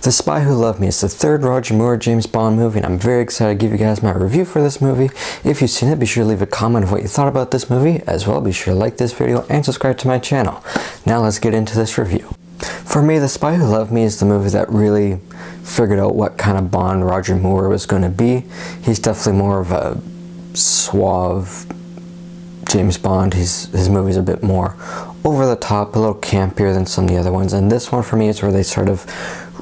The Spy Who Loved Me is the third Roger Moore James Bond movie, and I'm very excited to give you guys my review for this movie. If you've seen it, be sure to leave a comment of what you thought about this movie. As well, be sure to like this video and subscribe to my channel. Now let's get into this review. For me, The Spy Who Loved Me is the movie that really figured out what kind of Bond Roger Moore was going to be. He's definitely more of a suave James Bond. His movies are a bit more over the top, a little campier than some of the other ones, and this one for me is where they sort of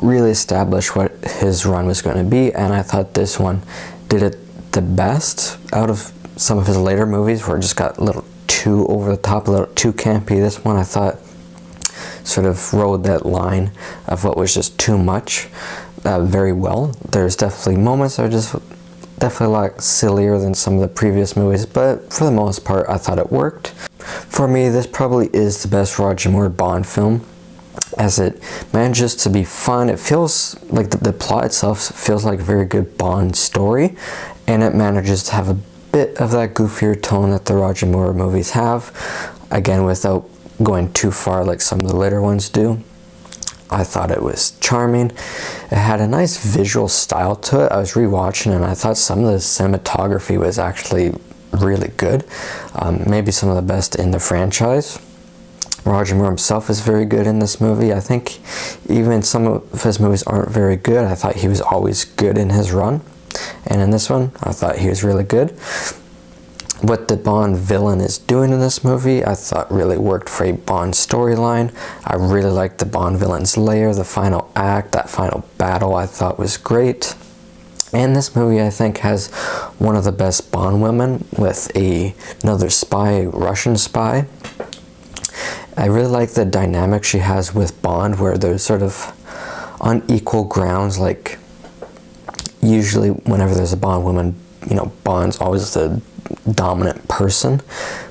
really established what his run was going to be, and I thought this one did it the best out of some of his later movies where it just got a little too over the top, a little too campy. This one I thought sort of rode that line of what was just too much very well. There's definitely moments that are just definitely a lot sillier than some of the previous movies, but for the most part I thought it worked. For me, this probably is the best Roger Moore Bond film, as it manages to be fun. It feels like the plot itself feels like a very good Bond story, and it manages to have a bit of that goofier tone that the Roger Moore movies have, again without going too far like some of the later ones do. I thought it was charming. It had a nice visual style to it. I was rewatching and I thought some of the cinematography was actually really good, maybe some of the best in the franchise. Roger Moore himself is very good in this movie. I think even some of his movies aren't very good. I thought he was always good in his run, and in this one I thought he was really good. What the Bond villain is doing in this movie I thought really worked for a Bond storyline. I really liked the Bond villain's lair, the final act, that final battle I thought was great. And this movie I think has one of the best Bond women with another spy, Russian spy. I really like the dynamic she has with Bond, where there's sort of unequal grounds. Like usually whenever there's a Bond woman, you know, Bond's always the dominant person,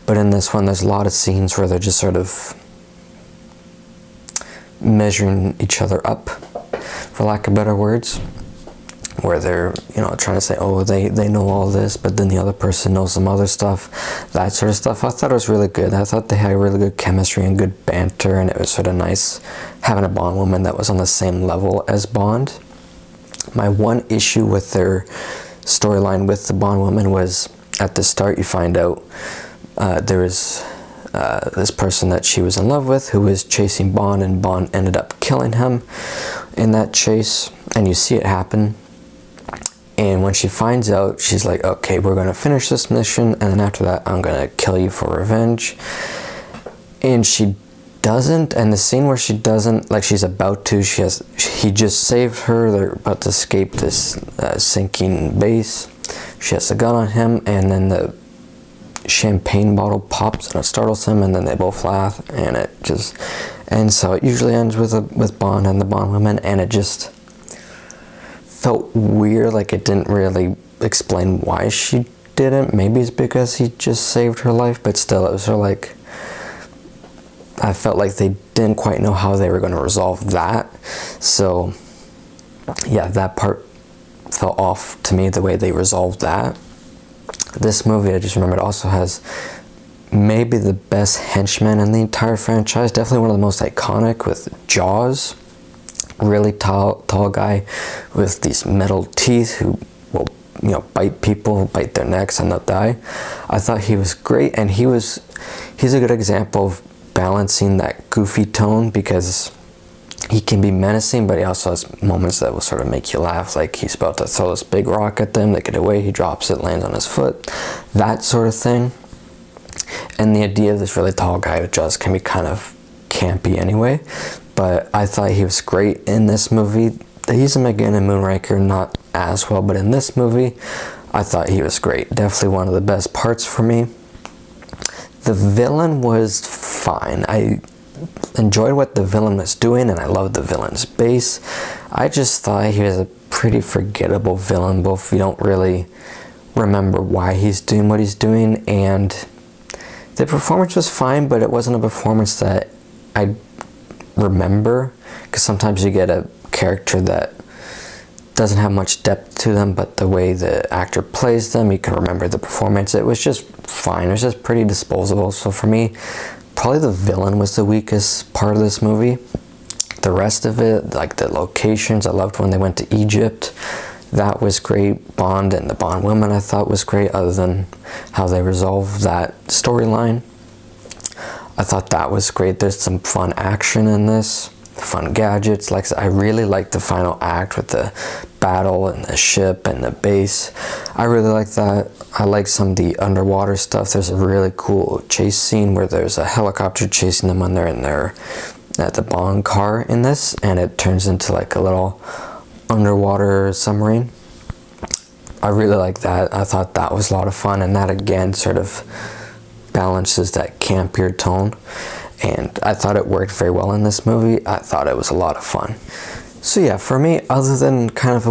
but in this one there's a lot of scenes where they're just sort of measuring each other up, for lack of better words, where they're, you know, trying to say, oh, they know all this, but then the other person knows some other stuff, that sort of stuff. I thought it was really good. I thought they had really good chemistry and good banter, and it was sort of nice having a Bond woman that was on the same level as Bond. My one issue with their storyline with the Bond woman was at the start you find out there was this person that she was in love with who was chasing Bond, and Bond ended up killing him in that chase, and you see it happen. And when she finds out, she's like, okay, we're going to finish this mission, and then after that I'm going to kill you for revenge. And she doesn't, and the scene where she doesn't, like she's about to, he just saved her, they're about to escape this sinking base. She has a gun on him, and then the champagne bottle pops and it startles him, and then they both laugh, and it just ends. So it usually ends with Bond and the Bond woman, and it just felt weird, like it didn't really explain why she didn't. Maybe it's because he just saved her life, but still it was sort of like, I felt like they didn't quite know how they were going to resolve that. So yeah, that part felt off to me, the way they resolved that. This movie, I just remembered, also has maybe the best henchman in the entire franchise. Definitely one of the most iconic, with Jaws. Really tall guy with these metal teeth who will, you know, bite people, bite their necks, and they'll die. I thought he was great, and he's a good example of balancing that goofy tone, because he can be menacing, but he also has moments that will sort of make you laugh, like he's about to throw this big rock at them, they get away, he drops it, lands on his foot, that sort of thing. And the idea of this really tall guy with Jaws can be kind of campy anyway, but I thought he was great in this movie. They use him again in Moonraker, not as well, but in this movie I thought he was great. Definitely one of the best parts for me. The villain was fine. I enjoyed what the villain was doing, and I loved the villain's base. I just thought he was a pretty forgettable villain. Both, you don't really remember why he's doing what he's doing, and the performance was fine, but it wasn't a performance that I remember, because sometimes you get a character that doesn't have much depth to them, but the way the actor plays them, you can remember the performance. It was just fine. It was just pretty disposable. So for me, probably the villain was the weakest part of this movie. the rest of it, like the locations, I loved when they went to Egypt. That was great. Bond and the Bond woman I thought was great, other than how they resolved that storyline. I thought that was great. There's some fun action in this, fun gadgets. Like, I really liked the final act with the battle and the ship and the base. I really like that. I like some of the underwater stuff. There's a really cool chase scene where there's a helicopter chasing them when they're in their at the Bond car in this, and it turns into like a little underwater submarine. I really like that. I thought that was a lot of fun, and that again sort of balances that campier tone, and I thought it worked very well in this movie. I thought it was a lot of fun. So yeah, for me, other than kind of a